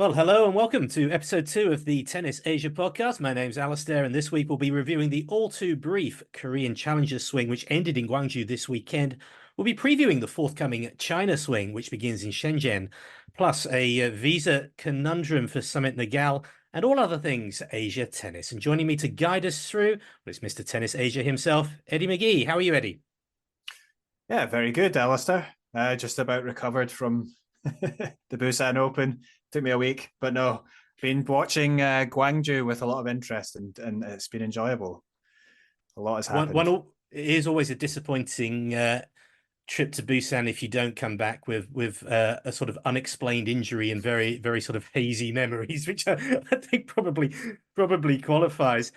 Well, hello and welcome to episode 2 of the Tennis Asia podcast. My name's Alastair, and this week we'll be reviewing the all-too-brief Korean Challenger swing, which ended in Gwangju this weekend. We'll be previewing the forthcoming China swing, which begins in Shenzhen, plus a visa conundrum for Sumit Nagal, and all other things Asia tennis. And joining me to guide us through, well, it's Mr. Tennis Asia himself, Eddie McGee. How are you, Eddie? Yeah, very good, Alastair. Just about recovered from the Busan Open. Took me a week, but no, been watching Gwangju with a lot of interest, and it's been enjoyable. A lot has happened. It is always a disappointing trip to Busan if you don't come back with a sort of unexplained injury and very sort of hazy memories, which I think probably qualifies.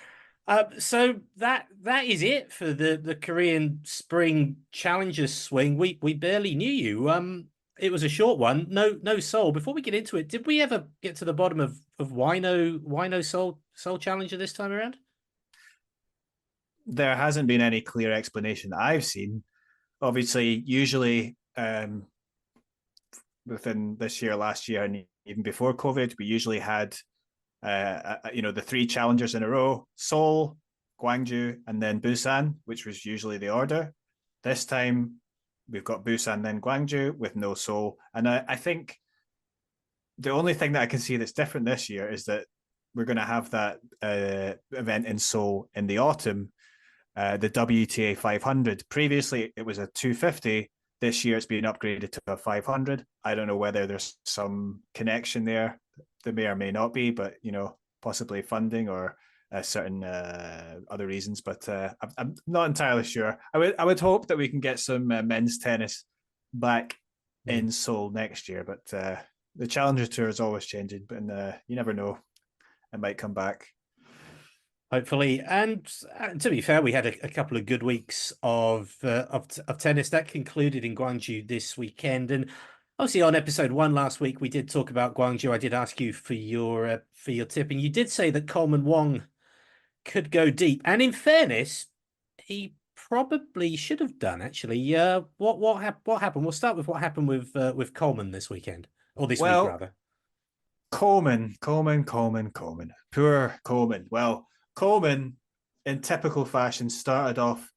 So that is it for the Korean Spring Challengers swing. We barely knew you. It was a short one. No Seoul. Before we get into it, did we ever get to the bottom of why no Seoul Challenger this time around? There hasn't been any clear explanation that I've seen. Obviously, usually within this year, last year, and even before COVID, we usually had the three challengers in a row: Seoul, Gwangju, and then Busan, which was usually the order. This time, we've got Busan, then Gwangju with no Seoul. And I think the only thing that I can see that's different this year is that we're going to have that event in Seoul in the autumn, the WTA 500. Previously, it was a 250. This year, it's been upgraded to a 500. I don't know whether there's some connection there. There may or may not be, but, possibly funding or certain other reasons, but I'm not entirely sure. I would hope that we can get some men's tennis back in Seoul next year, but the Challenger Tour is always changing, but you never know. It might come back. Hopefully. And to be fair, we had a couple of good weeks of tennis that concluded in Gwangju this weekend. And obviously, on episode 1 last week, we did talk about Gwangju. I did ask you for your tip, and you did say that Coleman Wong could go deep. And in fairness, he probably should have done, actually. What happened? We'll start with what happened with Coleman this weekend, or this week rather. Coleman. Poor Coleman. Well, Coleman, in typical fashion, started off.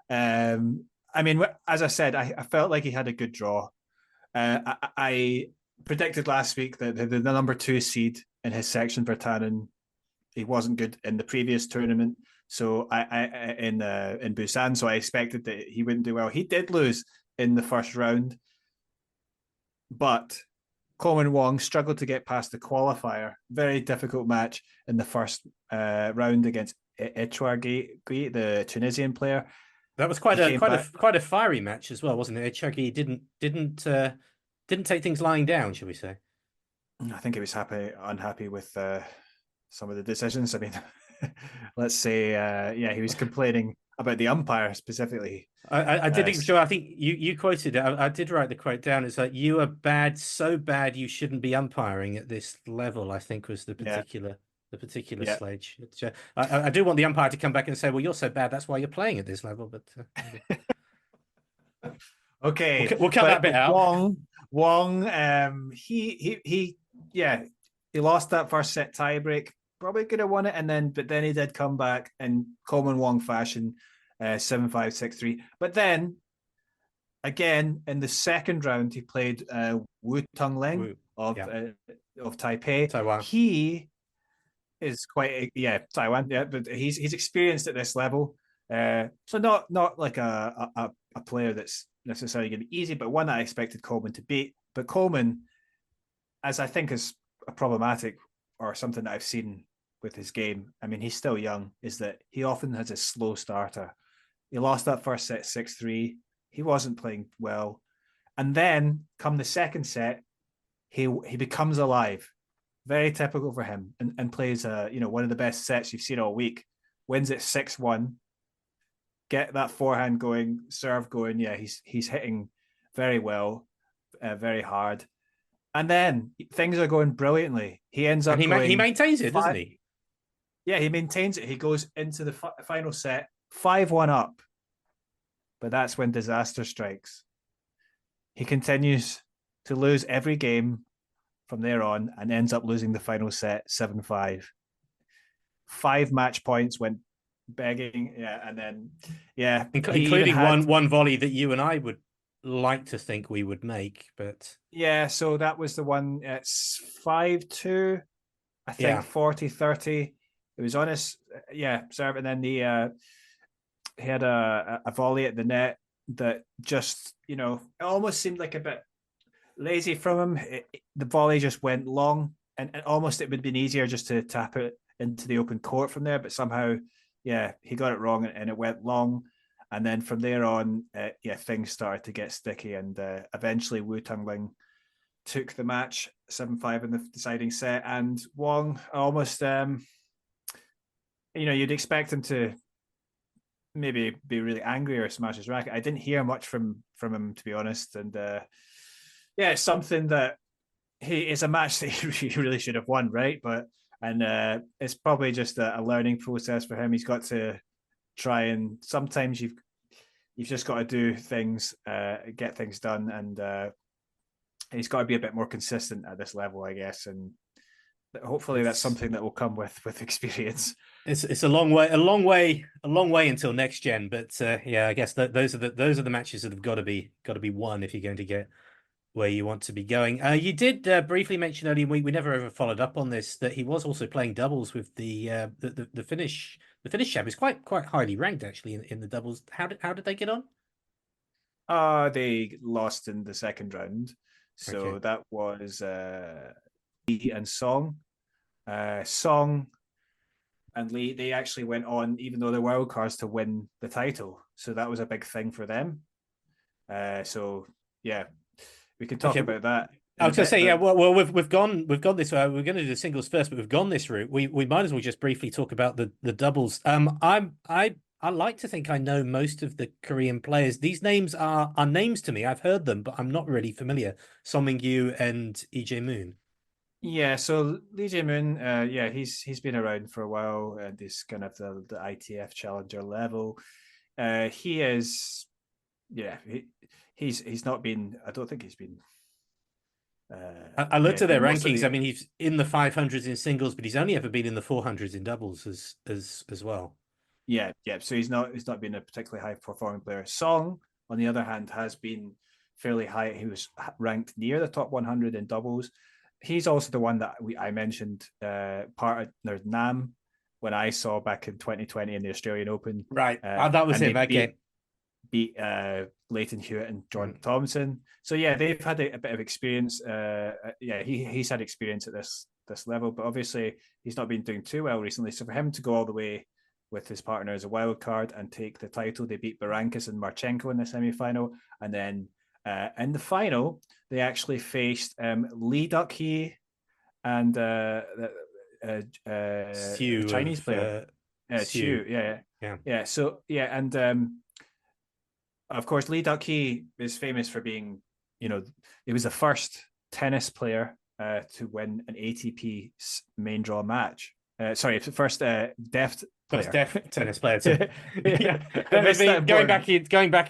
As I said, I felt like he had a good draw. I predicted last week that the number 2 seed in his section for Tannen, he wasn't good in the previous tournament. So in Busan, so I expected that he wouldn't do well. He did lose in the first round, but Coleman Wong struggled to get past the qualifier. Very difficult match in the first round against Echouagui, the Tunisian player. That was quite a fiery match as well, wasn't it? Echouagui didn't take things lying down, shall we say? I think he was unhappy with some of the decisions. I mean, let's say, he was complaining about the umpire specifically. I did think, Joe, I think you quoted it. I did write the quote down. It's like, you are bad, so bad you shouldn't be umpiring at this level, I think was the particular sledge. I do want the umpire to come back and say, well, you're so bad, that's why you're playing at this level. But okay, we'll cut that bit out. Wong, he lost that first set tiebreak. Probably could have won it, but then he did come back in Coleman Wong fashion, 7-5, 6-3. But then, again, in the second round, he played Wu Tongling of Taipei. Taiwan. He is Taiwan. Yeah, but he's experienced at this level. So not like a player that's necessarily going to be easy, but one that I expected Coleman to beat. But Coleman, as I think is a problematic or something that I've seen with his game, I mean, he's still young, is that he often has a slow starter. He lost that first set 6-3. He wasn't playing well. And then come the second set, he becomes alive. Very typical for him, and plays one of the best sets you've seen all week. Wins it 6-1. Get that forehand going, serve going. Yeah, he's hitting very well, very hard. And then things are going brilliantly. He ends up he maintains it, doesn't he? Yeah, he maintains it. He goes into the final set 5-1 up. But that's when disaster strikes. He continues to lose every game, from there on and ends up losing the final set 7-5. 5 match points went begging. Yeah. And then, yeah, he even including had, one volley that you and I would like to think we would make, but yeah. So that was the one. It's 5-2, I think, yeah. 40-30. It was on his, yeah, serve. And then he had a volley at the net that just, it almost seemed like a bit lazy from him. The volley just went long, and almost it would have been easier just to tap it into the open court from there. But somehow, yeah, he got it wrong, and it went long. And then from there on, yeah, things started to get sticky, and eventually Wu Tungling took the match 7-5 in the deciding set. And Wong almost, you'd expect him to maybe be really angry or smash his racket. I didn't hear much from him, to be honest. And yeah, it's something that it's a match that he really should have won, right? But it's probably just a learning process for him. He's got to try, and sometimes you've just got to do things, get things done, and he's got to be a bit more consistent at this level, I guess. And hopefully that's something that will come with experience. It's a long way until next gen, but yeah, I guess those are the matches that have got to be won if you're going to get where you want to be going. You did briefly mention earlier, we never ever followed up on this, that he was also playing doubles with the Finnish champ. He's quite highly ranked actually in the doubles. How did they get on? They lost in the second round, so Okay. that was Lee and Song. Song and Lee, they actually went on, even though they're wild cards, to win the title. So that was a big thing for them. So yeah, we can talk Okay. about that I in a was going to bit. say, yeah. But Well, we've gone this way. We're going to do the singles first, but we've gone this route. We might as well just briefly talk about the doubles. I like to think I know most of the Korean players. These names are names to me. I've heard them, but I'm not really familiar. Song Ming-yu and EJ Moon. yeah, so Lee Jae-moon, yeah, he's been around for a while at this kind of the ITF Challenger level. He is, yeah, he's not been. I don't think he's been. I Yeah, looked he's at their been rankings. I mostly. mean, he's in the 500s in singles, but he's only ever been in the 400s in doubles as well. Yeah, yeah. So he's not been a particularly high performing player. Song, on the other hand, has been fairly high. He was ranked near the top 100 in doubles. He's also the one that I mentioned, part of their Nam, when I saw back in 2020 in the Australian Open. Right. That was And him. they Okay. beat Leighton Hewitt and John Mm. Thompson. So yeah, they've had a bit of experience. Yeah, he's had experience at this level, but obviously he's not been doing too well recently. So for him to go all the way with his partner as a wild card and take the title, they beat Barankis and Marchenko in the semi-final, and then in the final they actually faced Lee Duck-hee and the Sue Chinese of player, Sue. Chu. Yeah, Yeah. yeah. So yeah, and of course, Lee Duck-hee is famous for being, he was the first tennis player to win an ATP main draw match. Sorry, first deft First player. deaf tennis player to yeah. Yeah, I That would missed that be important. going back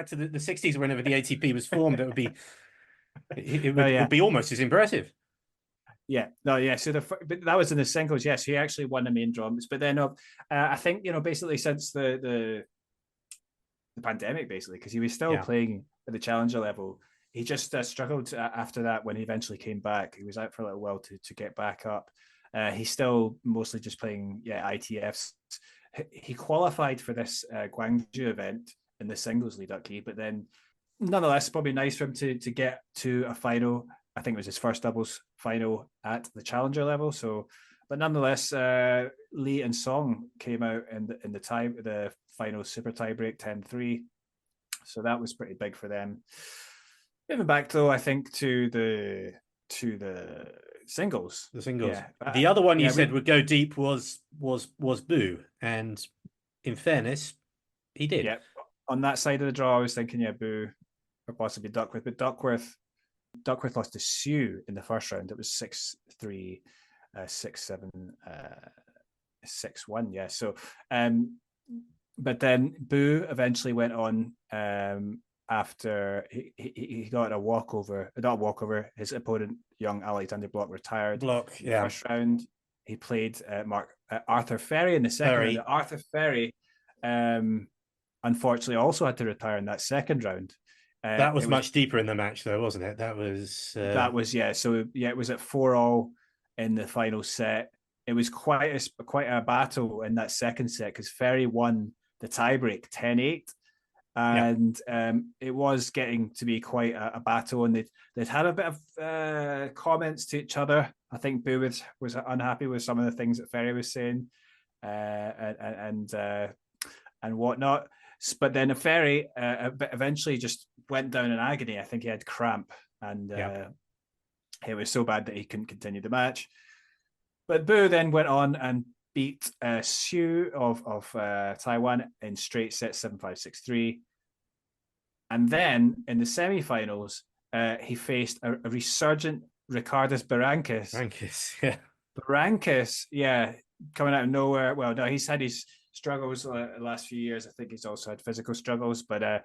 to the 60s whenever the ATP was formed. It would be No, it yeah, would be almost as impressive. yeah, no, yeah. So but that was in the singles. Yes, he actually won the main draw. But then I think basically since the pandemic, basically, because he was still Yeah. playing at the challenger level. He just struggled after that when he eventually came back. He was out for a little while to get back up. He's still mostly just playing, yeah, ITFs. He qualified for this Gwangju event in the singles lead up key, but then nonetheless, probably nice for him to get to a final. I think it was his first doubles final at the challenger level. So, but nonetheless, Lee and Song came out in the final super tiebreak 10-3. So that was pretty big for them. Moving back though, I think to the singles. The singles. Yeah, The other one you yeah, said would go deep was Boo, and in fairness, he did. yeah. On that side of the draw, I was thinking, yeah, Boo or possibly Duckworth, but Duckworth lost to Sue in the first round. It was 6-3, 6-7, 6-1. Yeah. So, but then Boo eventually went on after he got a walkover, not a walkover. His opponent, young Alexander Block, retired Block, in the yeah. first round. He played Arthur Ferry in the second round. Arthur Ferry, unfortunately, also had to retire in that second round. That was much deeper in the match, though, wasn't it? That was yeah. So yeah, it was at 4-all in the final set. It was quite a battle in that second set because Ferry won the tiebreak 10-8, and it was getting to be quite a battle, and they'd had a bit of comments to each other. I think Boo was unhappy with some of the things that Ferry was saying, and whatnot. But then Ferry eventually just went down in agony. I think he had cramp, and it was so bad that he couldn't continue the match. But Boo then went on and beat Xu of Taiwan in straight sets 7-5, 6-3. And then in the semi-finals, he faced a resurgent Ricardus Berankis. Berankis, yeah, coming out of nowhere. Well, no, he's had his struggles the last few years. I think he's also had physical struggles. But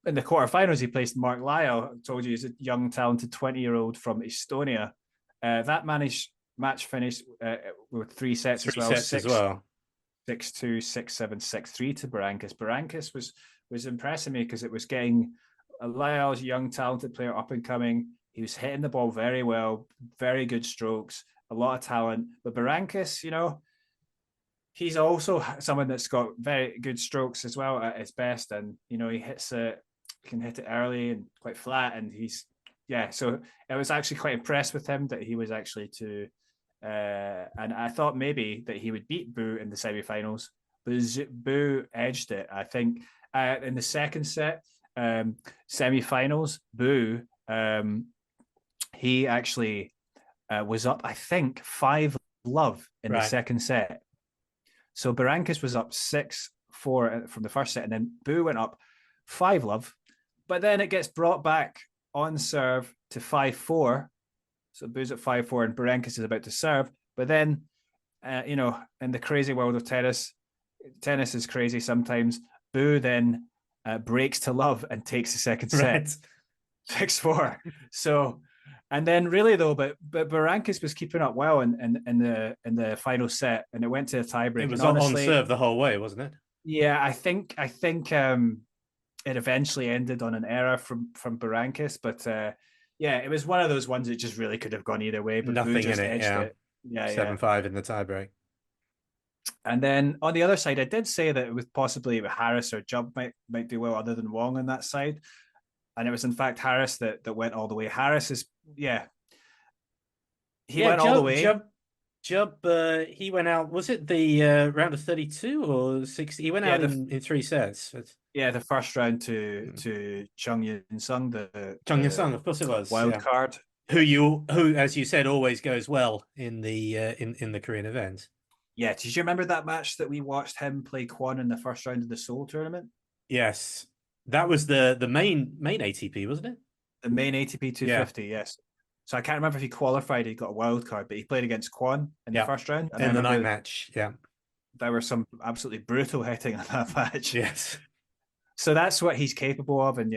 in the quarterfinals, he placed Mark Lyle. I told you he's a young, talented 20-year-old from Estonia. That match finished with 3 sets as well. 6-2, 6-7, 6-3 to Berankis. Berankis was impressing me because it was getting Lyle's young, talented player up and coming. He was hitting the ball very well, very good strokes, a lot of talent. But Berankis, he's also someone that's got very good strokes as well at his best. And, he can hit it early and quite flat. And so I was actually quite impressed with him that he was actually and I thought maybe that he would beat Boo in the semi-finals, but Boo edged it. I think in the second set, semi-finals, Boo, he actually was up, I think, 5-love in the second set. So Berankis was up 6-4 from the first set, and then Boo went up 5-love, but then it gets brought back on serve to 5-4. So Boo's at 5-4 and Berankis is about to serve. But then, in the crazy world of tennis is crazy sometimes. Boo then breaks to love and takes the second set. 6-4. So, and then really though, but Berankis was keeping up well in the final set, and it went to a tiebreak. It was honestly, on serve the whole way, wasn't it? Yeah, I think it eventually ended on an error from Berankis, but it was one of those ones that just really could have gone either way. But nothing Boo just in it. Edged it. 7-5 in the tiebreak. And then on the other side, I did say that it was possibly Harris or Jubb might do well other than Wong on that side. And it was in fact Harris that went all the way. Harris is, he went all the way. Jubb, he went out, was it the round of 32 or 60? He went out in 3 sets. Yeah, the first round to Chung Yin-sung, Chung Yin-sung, of course it was. Wild card. Who, as you said, always goes well in the in the Korean events. Yeah, did you remember that match that we watched him play Kwon in the first round of the Seoul tournament? Yes. That was the main ATP, wasn't it? The main ATP 250, yes. So I can't remember if he qualified, he got a wild card, but he played against Kwon in the first round. And in the night match, there was some absolutely brutal hitting in that match. Yes. So that's what he's capable of, and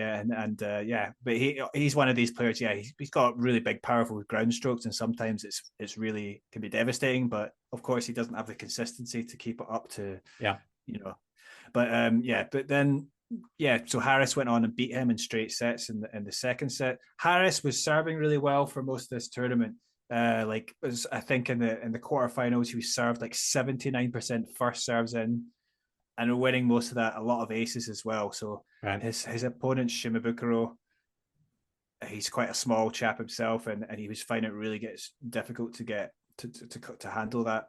but he's one of these players. Yeah, he's got really big, powerful ground strokes, and sometimes it's really can be devastating. But of course, he doesn't have the consistency to keep it up to But then so Harris went on and beat him in straight sets in the second set. Harris was serving really well for most of this tournament. I think in the quarterfinals, he was served like 79% first serves in. And winning most of that, a lot of aces as well. So his opponent, Shimabukuro, he's quite a small chap himself, and he was finding it really gets difficult to get to handle that.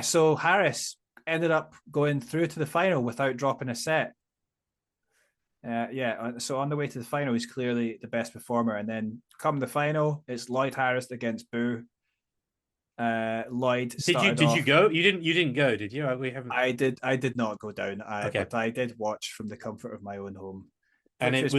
So Harris ended up going through to the final without dropping a set. So on the way to the final, he's clearly the best performer. And then come the final, it's Lloyd Harris against Boo. Lloyd did you go? You didn't go, did you? We haven't. I did not go down. But I did watch from the comfort of my own home. And it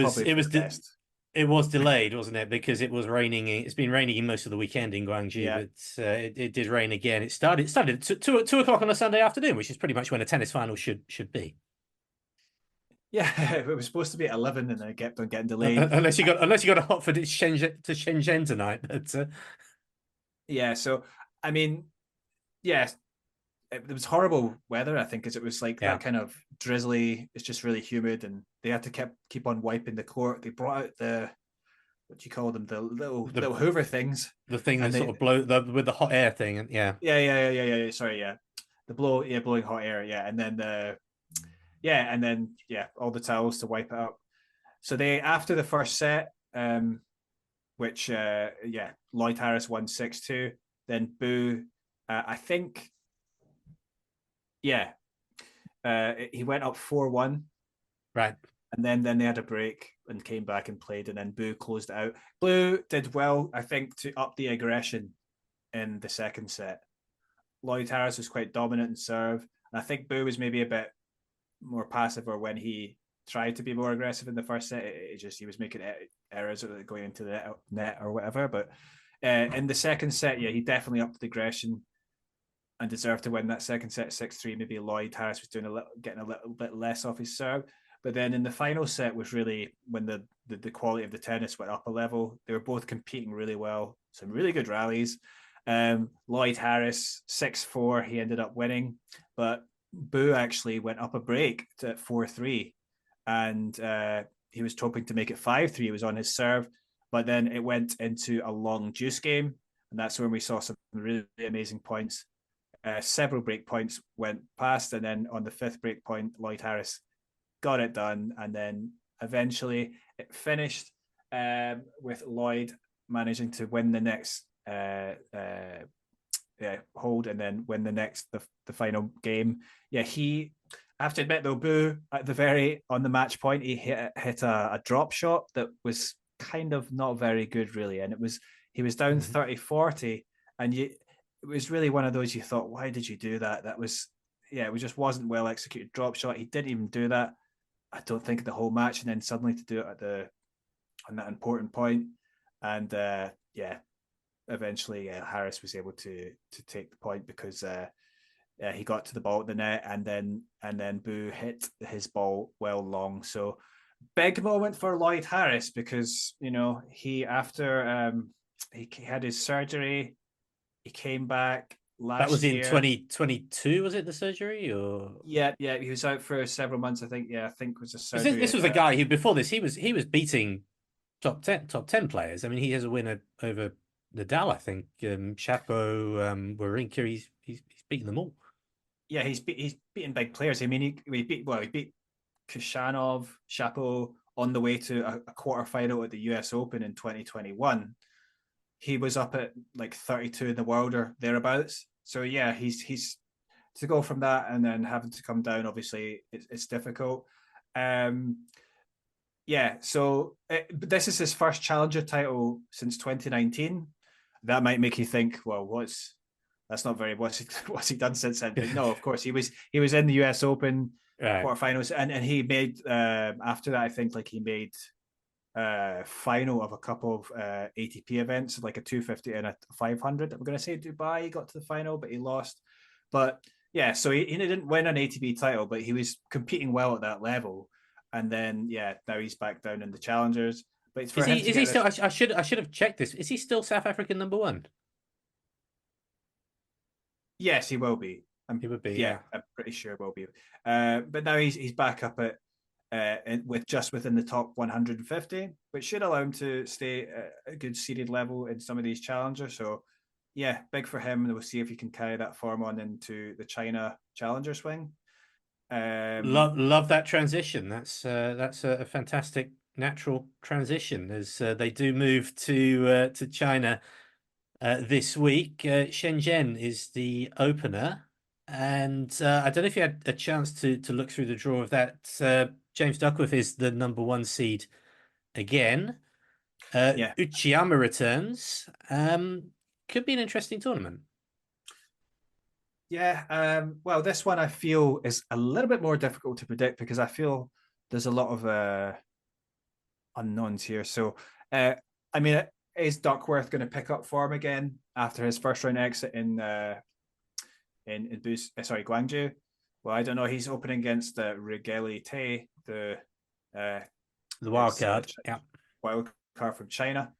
was delayed, wasn't it? Because it was raining. It's been raining in most of the weekend in Gwangju, but it did rain again. It started at 2 o'clock on a Sunday afternoon, which is pretty much when a tennis final should be. Yeah, it was supposed to be at 11, and then it kept on getting delayed. Unless you got a hot for Shenzhen tonight. But, Yeah, so I mean, yeah, it was horrible weather, I think, because it was like yeah, that kind of drizzly. It's just really humid, and they had to keep on wiping the court. They brought out the, what do you call them, the the little Hoover things, the thing and that sort of with the hot air thing, and yeah, yeah. Sorry, yeah, blowing hot air, yeah, and then all the towels to wipe it up. So they, after the first set, which Lloyd Harris won 6-2. Then Boo, I think, yeah, he went up 4-1, right. and then they had a break and came back and played, and then Boo closed it out. Blue did well, I think, to up the aggression in the second set. Lloyd Harris was quite dominant in serve, and I think Boo was maybe a bit more passive, or when he tried to be more aggressive in the first set, he was making errors going into the net or whatever. But in the second set, yeah, he definitely upped the aggression and deserved to win that second set 6-3. Maybe Lloyd Harris was getting a little bit less off his serve. But then in the final set was really when the quality of the tennis went up a level. They were both competing really well, some really good rallies. Lloyd Harris 6-4, he ended up winning, but Boo actually went up a break to 4-3, and he was hoping to make it 5-3. He was on his serve, but then it went into a long deuce game, and that's when we saw some really amazing points. Several break points went past, and then on the fifth break point, Lloyd Harris got it done, and then eventually it finished with Lloyd managing to win the next hold, and then win the final game. Yeah, I have to admit though, Boo at on the match point, he hit a drop shot that was kind of not very good really, and he was down 30-40, and it was really one of those you thought, why did you do that? That was, yeah, it just wasn't well executed drop shot. He didn't even do that, I don't think, the whole match, and then suddenly to do it on that important point, and eventually Harris was able to take the point because he got to the ball at the net, and then Boo hit his ball well long. So big moment for Lloyd Harris, because he, after he had his surgery, he came back That was last in year. 2022, was it, the surgery? Or Yeah, he was out for several months, I think. Yeah, I think it was a surgery. this was a guy who, before this, he was beating top ten players. I mean, he has a win over Nadal, I think. Chapo, Wawrinka, he's beaten them all. Yeah, he's beaten big players. I mean, he beat Khachanov, Chapo on the way to a quarterfinal at the US Open in 2021. He was up at like 32 in the world or thereabouts. So yeah, he's to go from that and then having to come down. Obviously, it's difficult. So this is his first challenger title since 2019. That might make you think, well, that's not very what's he done since then? But no, of course he was in the US Open quarterfinals, and he made after that, I think, like, he made final of a couple of ATP events, like a 250 and a 500. I'm going to say Dubai, he got to the final, but he lost. But yeah, so he didn't win an ATP title, but he was competing well at that level. And then now he's back down in the challengers. But it's for him to is he still? I should have checked this. Is he still South African number one? Yes, he will be. He would be. Yeah, I'm pretty sure will be. But now he's back up at within the top 150, which should allow him to stay at a good seeded level in some of these challengers. So yeah, big for him, and we'll see if he can carry that form on into the China challenger swing. Love that transition. That's a fantastic natural transition as they do move to China this week. Shenzhen is the opener, and I don't know if you had a chance to look through the draw of that. James Duckworth is the number one seed again. Uchiyama returns. Could be an interesting tournament. Yeah, well, this one I feel is a little bit more difficult to predict because I feel there's a lot of unknowns here. So, I mean, is Duckworth going to pick up form again after his first round exit in Gwangju? Well, I don't know. He's opening against Regeli Tay, uh, The wild ex card. Yeah. wild card from China.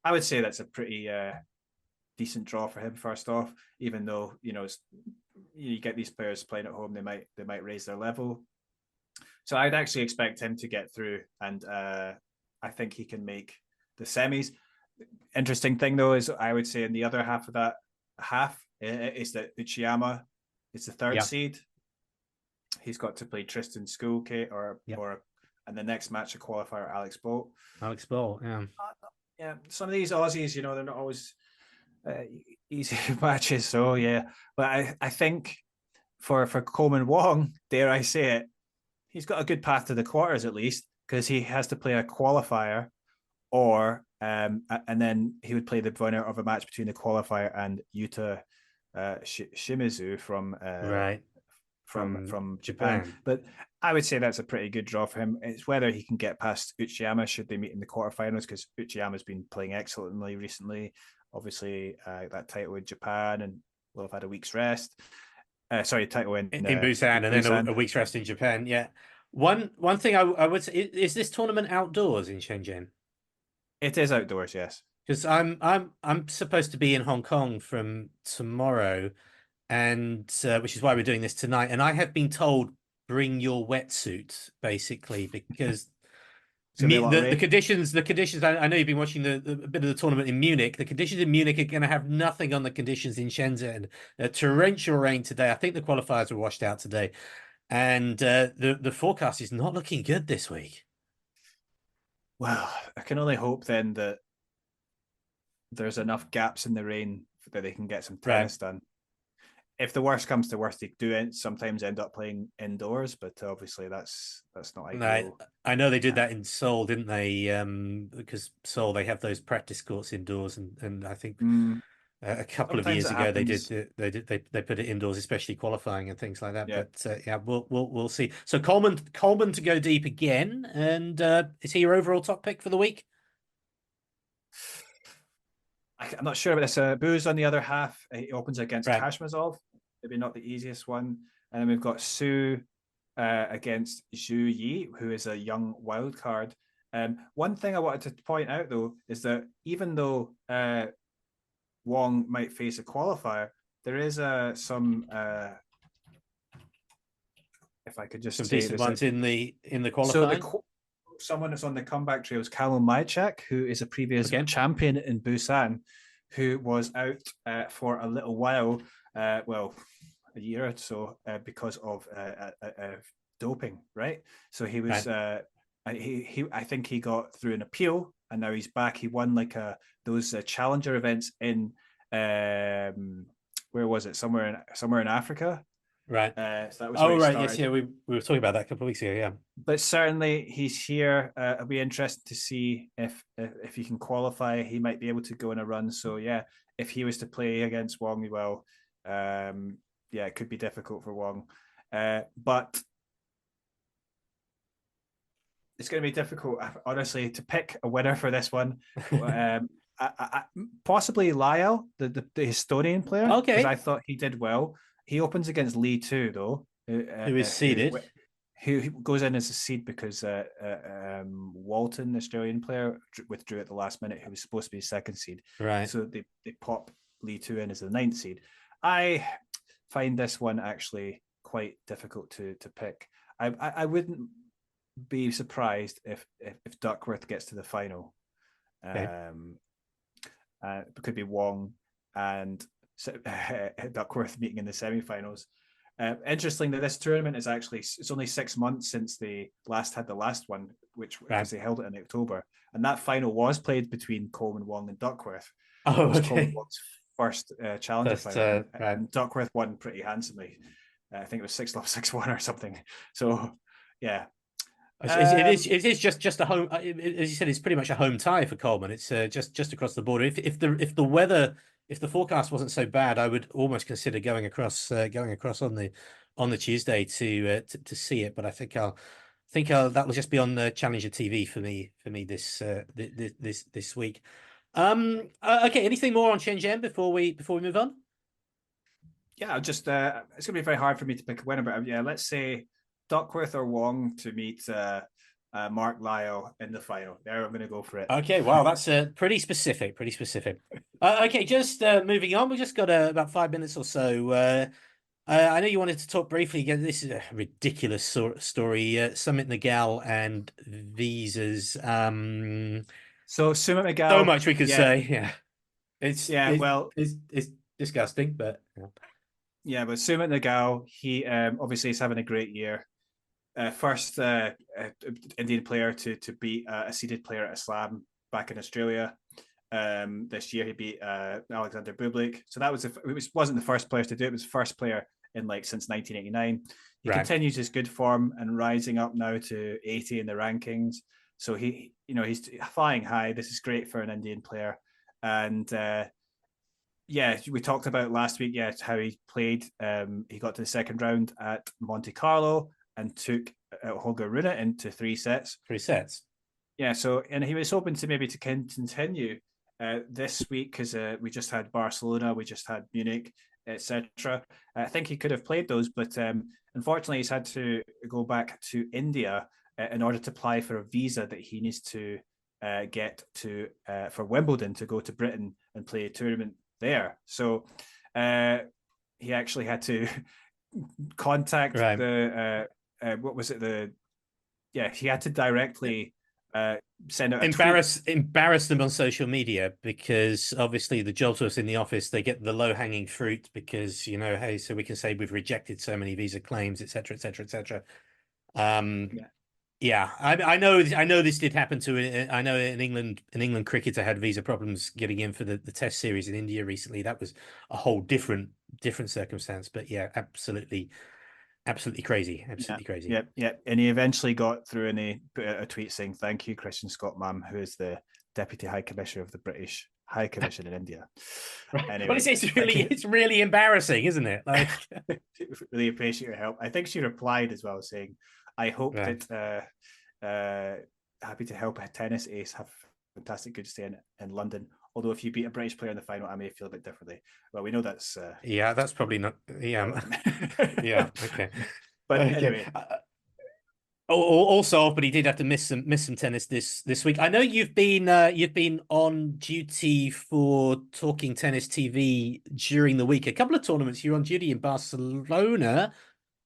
I would say that's a pretty decent draw for him. First off, even though you get these players playing at home, they might raise their level. So I'd actually expect him to get through, and I think he can make the semis. Interesting thing though is I would say in the other half of that half is that Uchiyama is the third Yeah. seed. He's got to play Tristan Schoolkate Yeah. and the next match a qualifier Alex Bolt. Alex Bolt. Yeah. Yeah, some of these Aussies, they're not always easy matches. So yeah, but I think for Coleman Wong, dare I say it, he's got a good path to the quarters at least, because he has to play a qualifier, or and then he would play the winner of a match between the qualifier and Yuta Shimizu from Right. from Japan. But I would say that's a pretty good draw for him. It's whether he can get past Uchiyama should they meet in the quarterfinals, because Uchiyama's been playing excellently recently. Obviously, that title in Japan, and will have had a week's rest. Sorry, title in Busan, and then a week's rest in Japan. Yeah. One thing I would say is this tournament outdoors in Shenzhen? It is outdoors, yes. Because I'm supposed to be in Hong Kong from tomorrow, and which is why we're doing this tonight. And I have been told bring your wetsuit basically because the conditions I know you've been watching the bit of the tournament in Munich. The conditions in Munich are going to have nothing on the conditions in Shenzhen. Torrential rain today. I think the qualifiers were washed out today, and the forecast is not looking good this week. Well, I can only hope then that there's enough gaps in the rain that they can get some tennis done. If the worst comes to worst, they do sometimes end up playing indoors, but obviously that's not ideal. I know they did that in Seoul, didn't they? Because Seoul, they have those practice courts indoors, and I think a couple of years ago they put it indoors, especially qualifying and things like that. Yeah. But yeah, we'll see. So Coleman to go deep again, and is he your overall top pick for the week? I'm not sure about this. Booz on the other half, he opens against Kashmazov. Maybe not the easiest one. And then we've got Su against Zhu Yi, who is a young wild card. One thing I wanted to point out, though, is that even though Wong might face a qualifier, there is some. If I could just some say decent ones in the qualifying. So someone that's on the comeback trail is Callum Mychak, who is a previous champion in Busan, who was out for a little while, a year or so, because of doping, right? So he was, I think he got through an appeal, and now he's back. He won like those challenger events in, where was it? Somewhere in Africa. Right. So that was Yes, yeah. We were talking about that a couple of weeks ago. Yeah. But certainly he's here. It'll be interesting to see if he can qualify. He might be able to go on a run. So yeah, if he was to play against Wong, well, it could be difficult for Wong. But it's going to be difficult, honestly, to pick a winner for this one. Possibly Lyle, the Estonian player. Okay. Because I thought he did well. He opens against Lee too, though. Who is seeded. Who goes in as a seed because Walton, the Australian player, withdrew at the last minute, who was supposed to be second seed. Right. So they pop Lee 2 in as the ninth seed. I find this one actually quite difficult to pick. I wouldn't be surprised if Duckworth gets to the final. It could be Wong and Duckworth meeting in the semi-finals. Interesting that this tournament is it's only 6 months since they had the last one, which they held it in October, and that final was played between Coleman, Wong, and Duckworth. Oh, it was Coleman Wong's first challenger final, and Duckworth won pretty handsomely. I think it was 6-love, 6-1 or something. So, yeah. It is just a home, as you said, it's pretty much a home tie for Coleman. It's just across the border. If the weather, if the forecast wasn't so bad, I would almost consider going across on the Tuesday to see it. But I think that will just be on the Challenger TV for me this week. Okay, anything more on Shenzhen before we move on? Yeah, just it's going to be very hard for me to pick a winner, but yeah, let's say Duckworth or Wong to meet Mark Lyle in the final. There, I'm going to go for it. Okay, wow, that's pretty specific. Pretty specific. Okay, just moving on. We just got about 5 minutes or so. I know you wanted to talk briefly again. This is a ridiculous story. Sumit Nagal and visas. So Sumit So Nagal, much we could yeah, say. Yeah, it's yeah, it's well, it's disgusting, but yeah, but Sumit Nagal, he obviously is having a great year. First Indian player to beat a seeded player at a slam back in Australia. This year he beat Alexander Bublik. So that was wasn't the first player to do it. It was the first player in since 1989. He right. continues his good form and rising up now to 80 in the rankings. So he's flying high. This is great for an Indian player. And yeah, we talked about last week, yeah, how he played. He got to the second round at Monte Carlo and took Holger Rune into 3 sets. 3 sets. Yeah, so and he was hoping to maybe to continue this week because we just had Barcelona, we just had Munich, etc. I think he could have played those, but unfortunately, he's had to go back to India in order to apply for a visa that he needs to get to for Wimbledon to go to Britain and play a tournament there. So he actually had to contact right. the what was it he had to directly send out a embarrass them on social media, because obviously the jobs was in the office, they get the low-hanging fruit because hey, so we can say we've rejected so many visa claims, etc., etc., etc. Yeah, I know this did happen to. I know in England cricketer had visa problems getting in for the Test series in India recently. That was a whole different circumstance, but yeah, absolutely crazy, absolutely crazy. Yeah. And he eventually got through and he put out a tweet saying, "Thank you, Christian Scott Mam, who is the Deputy High Commissioner of the British High Commission in India." Right. Anyway, Well, it's really embarrassing, isn't it? Like, really appreciate your help. I think she replied as well saying, "I hope right. that happy to help a tennis ace have a fantastic good stay in London. Although if you beat a British player in the final, I may feel a bit differently." Well, we know that's Yeah, that's probably not. Yeah, yeah. Okay, but okay. anyway. Also, but he did have to miss some tennis this week. I know you've been on duty for Talking Tennis TV during the week. A couple of tournaments. You're on duty in Barcelona.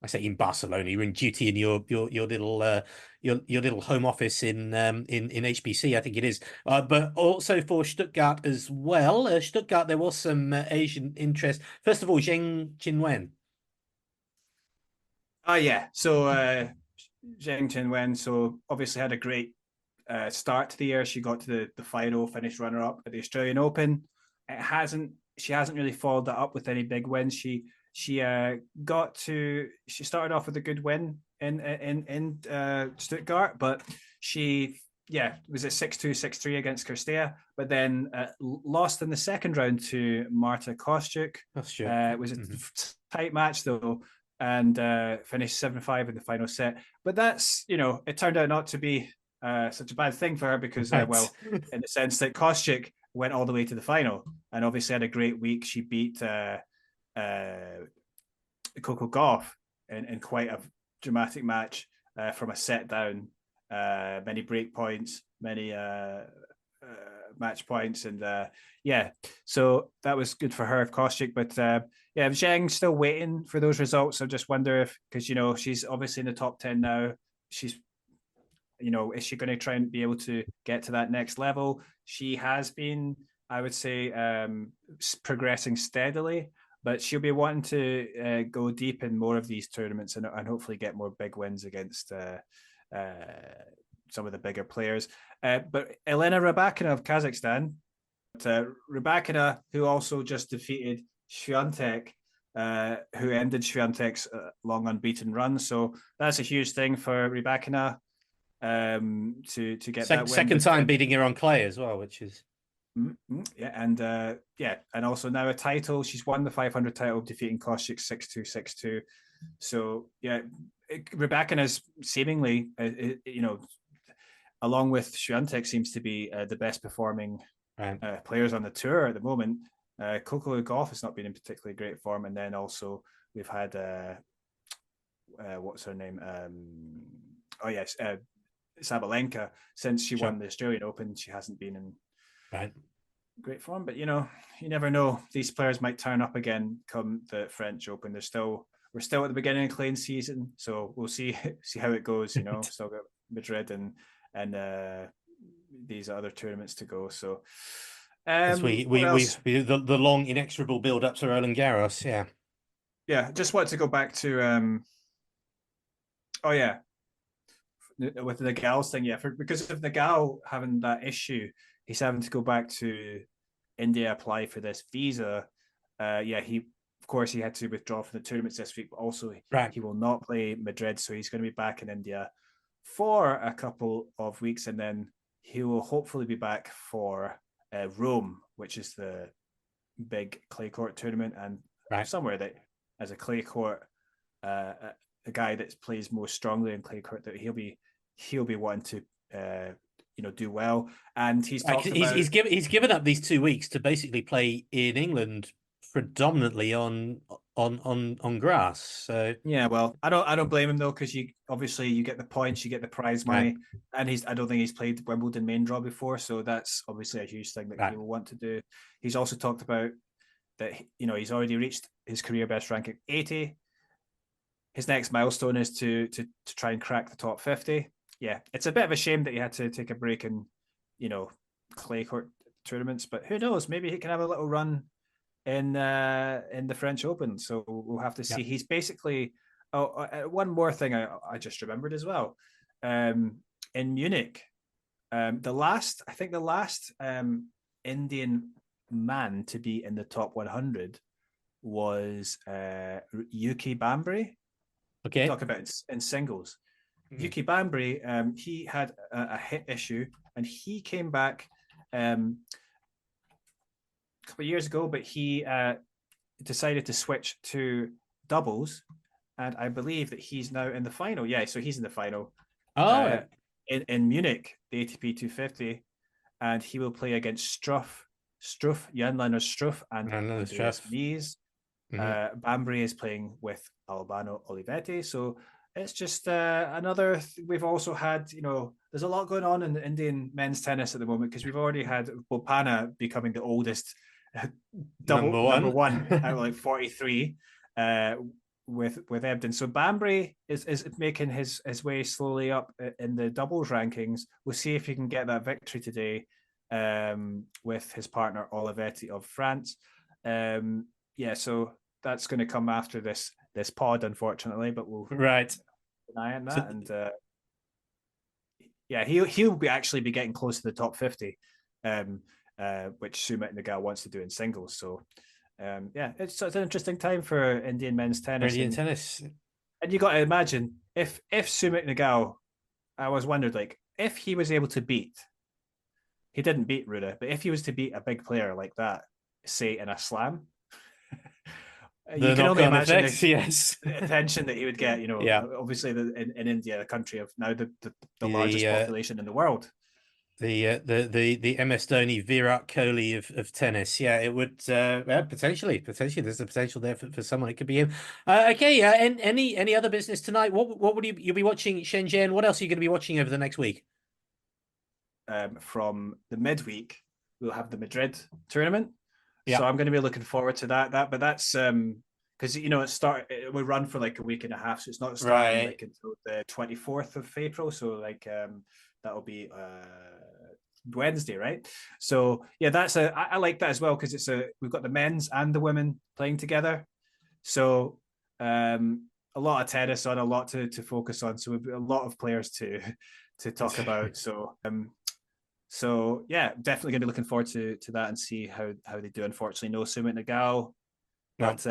I say in Barcelona. You're in duty in your little your little home office in HBC, I think it is. But also for Stuttgart as well. Stuttgart, there was some Asian interest. First of all, Zheng Qinwen. Oh yeah, so Zheng Qinwen, so obviously had a great start to the year. She got to the final, finished runner up at the Australian Open. She hasn't really followed that up with any big wins. She started off with a good win in Stuttgart, but she was at 6-2, 6-3 against Kirstea, but then lost in the second round to Marta Kostyuk. It was a tight match though, and finished 7-5 in the final set. But that's, it turned out not to be such a bad thing for her because, Right. in the sense that Kostyuk went all the way to the final and obviously had a great week. She beat Coco Gauff in quite a dramatic match from a set down, many break points, many match points, and so that was good for her of Kostyuk. But Zheng's still waiting for those results. I just wonder if, because she's obviously in the top 10 now, she's is she going to try and be able to get to that next level? She has been, I would say, progressing steadily, but she'll be wanting to go deep in more of these tournaments and hopefully get more big wins against some of the bigger players. But Elena Rybakina of Kazakhstan, Rybakina, who also just defeated Swiatek, who ended Swiatek's long unbeaten run. So that's a huge thing for Rybakina to get that win. Second time beating her on clay as well, which is and also now a title. She's won the 500 title, defeating Kostyuk 6-2, 6-2. So Rybakina's seemingly, along with Swiatek, seems to be the best performing players on the tour at the moment. Coco Gauff has not been in particularly great form, and then also we've had what's her name? Oh yes, Sabalenka. Since she won the Australian Open, she hasn't been in great form. But you never know. These players might turn up again come the French Open. We're still at the beginning of clean season, so we'll see how it goes. Still got Madrid and these other tournaments to go. So as we the long inexorable build up to Roland Garros. Yeah, just want to go back to with the Nagal's thing, because of Nagal having that issue, he's having to go back to India, apply for this visa. He of course he had to withdraw from the tournaments this week, but also he will not play Madrid, so he's going to be back in India for a couple of weeks, and then he will hopefully be back for Rome, which is the big clay court tournament, and somewhere that as a clay court, a guy that plays most strongly in clay court, that he'll be wanting to do well. And he's talked about he's given up these 2 weeks to basically play in England predominantly on grass. So yeah, well, I don't blame him though, because you get the points, you get the prize money, and I don't think he's played Wimbledon main draw before, so that's obviously a huge thing that he will want to do. He's also talked about that he's already reached his career best ranking 80. His next milestone is to try and crack the top 50. Yeah, it's a bit of a shame that he had to take a break in clay court tournaments, but who knows? Maybe he can have a little run in the French Open. So we'll have to see. He's basically one more thing I just remembered as well. In Munich, the last Indian man to be in the top 100 was Yuki Bambry. Okay, talk about in singles. Yuki Bambry, he had a hip issue, and he came back a couple of years ago, but he decided to switch to doubles, and I believe that he's now in the final. Yeah, so he's in the final. In Munich, the ATP 250, and he will play against Jan-Lennard Struff, and Andreas Mies. Bambry is playing with Albano Olivetti, so it's just another. We've also had, there's a lot going on in the Indian men's tennis at the moment, because we've already had Bopana becoming the oldest number one out of like 43 with Ebden. So Bambry is making his way slowly up in the doubles rankings. We'll see if he can get that victory today with his partner Olivetti of France. So that's going to come after this pod, unfortunately, but we'll deny that. So, and he'll be actually be getting close to the top 50, which Sumit Nagal wants to do in singles. So it's an interesting time for Indian men's tennis. And you got to imagine if Sumit Nagal, I was wondered, like, if he was able to he didn't beat Ruda, but if he was to beat a big player like that, say in a slam, you can only imagine the attention that he would get. Obviously in India, a country of now the largest population in the world. The MS Dhoni, Virat Kohli of tennis. Yeah, it would potentially there's a potential there for someone. It could be him. And any other business tonight? What would you'll be watching? Shenzhen. What else are you going to be watching over the next week? From the midweek, we'll have the Madrid tournament. So I'm going to be looking forward to that. But that's because it will run for like a week and a half, so it's not starting like until the 24th of April. So like that'll be Wednesday, right? So yeah, I like that as well, because we've got the men's and the women playing together. So a lot of tennis on, a lot to focus on. So we've got a lot of players to talk about. So yeah, definitely going to be looking forward to that and see how they do. Unfortunately, no Sumit Nagal, but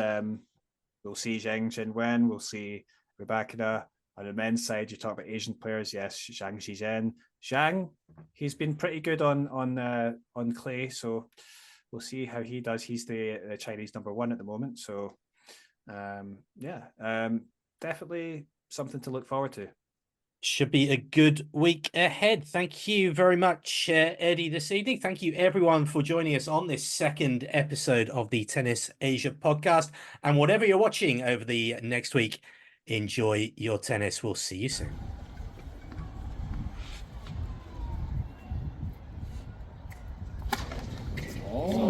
we'll see Zheng Qinwen, we'll see Rybakina. On the men's side, you talk about Asian players. Yes, Zhang Zhizhen. Zhang, he's been pretty good on clay, so we'll see how he does. He's the Chinese number one at the moment. So definitely something to look forward to. Should be a good week ahead. Thank you very much, Eddie, this evening. Thank you, everyone, for joining us on this second episode of the Tennis Asia podcast. And whatever you're watching over the next week, enjoy your tennis. We'll see you soon. Oh.